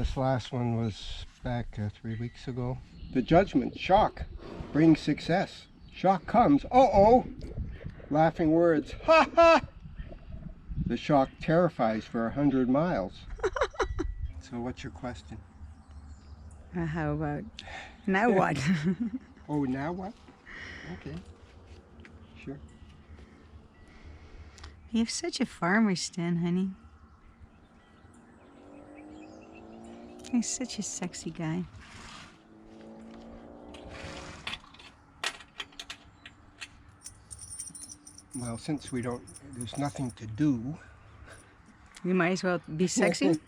This last one was back 3 weeks ago. The judgment, shock, brings success. Shock comes, uh-oh! Laughing words, ha ha! The shock terrifies for 100 miles. So what's your question? How about now what? Oh, now what? Okay, sure. You have such a farmer stand, honey. He's such a sexy guy. Well, since there's nothing to do. You might as well be sexy.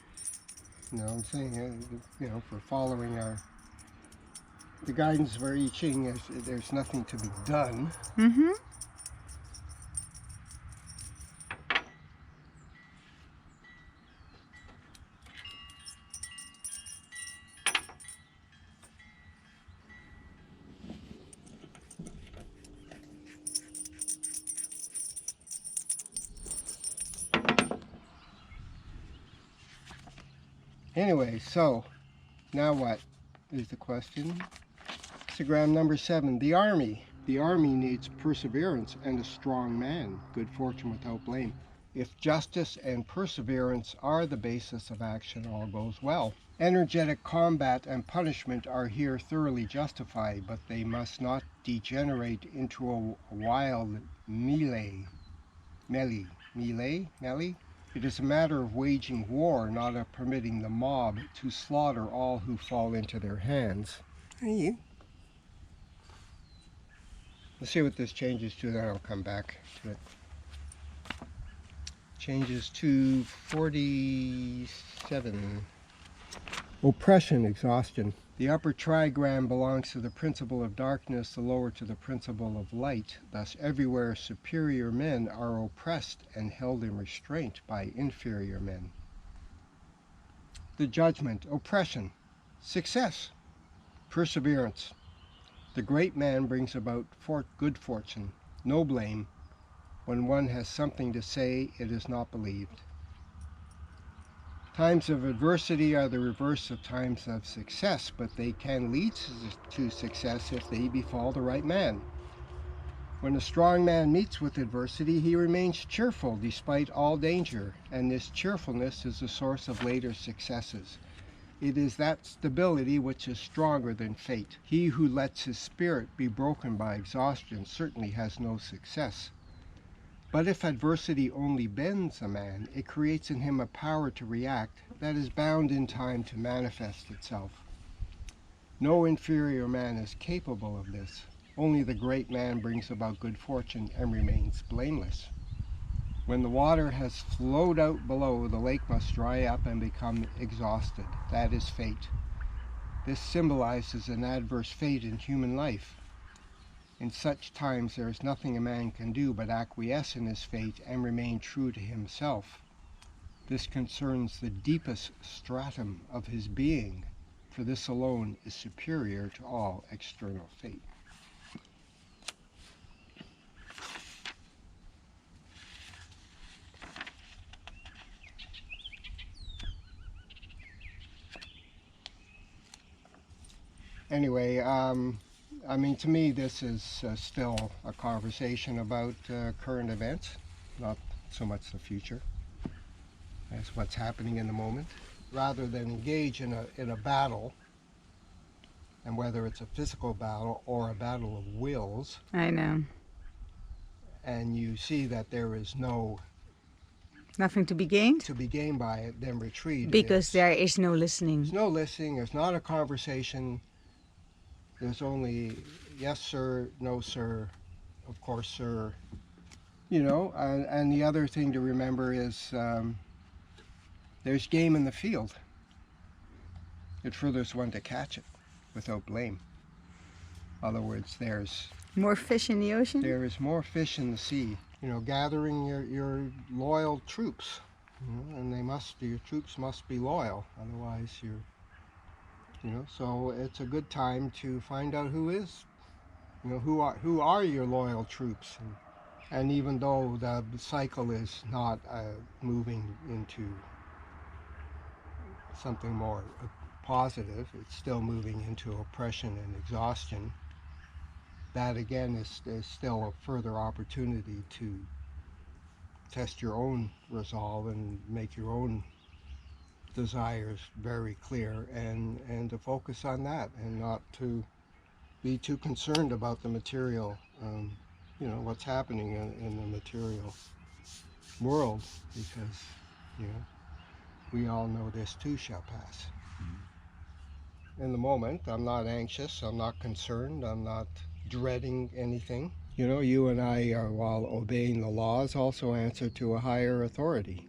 No, I'm saying, for following the guidance we're teaching, there's nothing to be done. Mm-hmm. Anyway, so now what is the question? Instagram number 7, the Army. The Army needs perseverance and a strong man, good fortune without blame. If justice and perseverance are the basis of action, all goes well. Energetic combat and punishment are here thoroughly justified, but they must not degenerate into a wild melee. It is a matter of waging war, not of permitting the mob to slaughter all who fall into their hands. Hey. Let's see what this changes to, then I'll come back to it. Changes to 47. Oppression, exhaustion. The upper trigram belongs to the principle of darkness, the lower to the principle of light. Thus everywhere superior men are oppressed and held in restraint by inferior men. The judgment, oppression, success, perseverance. The great man brings about good fortune, no blame. When one has something to say, it is not believed. Times of adversity are the reverse of times of success, but they can lead to success if they befall the right man. When a strong man meets with adversity, he remains cheerful despite all danger, and this cheerfulness is the source of later successes. It is that stability which is stronger than fate. He who lets his spirit be broken by exhaustion certainly has no success. But if adversity only bends a man, it creates in him a power to react that is bound in time to manifest itself. No inferior man is capable of this. Only the great man brings about good fortune and remains blameless. When the water has flowed out below, the lake must dry up and become exhausted. That is fate. This symbolizes an adverse fate in human life. In such times there is nothing a man can do but acquiesce in his fate and remain true to himself. This concerns the deepest stratum of his being, for this alone is superior to all external fate. Anyway, to me this is still a conversation about current events, not so much the future. That's what's happening in the moment. Rather than engage in a battle, and whether it's a physical battle or a battle of wills. I know. And you see that there is Nothing to be gained? To be gained by it, then retreat. Because there is no listening. There's no listening, there's not a conversation. There's only yes sir, no sir, of course sir. And the other thing to remember is there's game in the field. It furthers one to catch it without blame. In other words, there's more fish in the ocean? There is more fish in the sea. Gathering your loyal troops. And your troops must be loyal. Otherwise so it's a good time to find out who are your loyal troops. And even though the cycle is not moving into something more positive. It's still moving into oppression and exhaustion. That again is still a further opportunity to test your own resolve and make your own desires very clear, and to focus on that and not to be too concerned about the material, what's happening in the material world, because we all know this too shall pass. In the moment, I'm not anxious, I'm not concerned, I'm not dreading anything. You and I, while obeying the laws, also answer to a higher authority.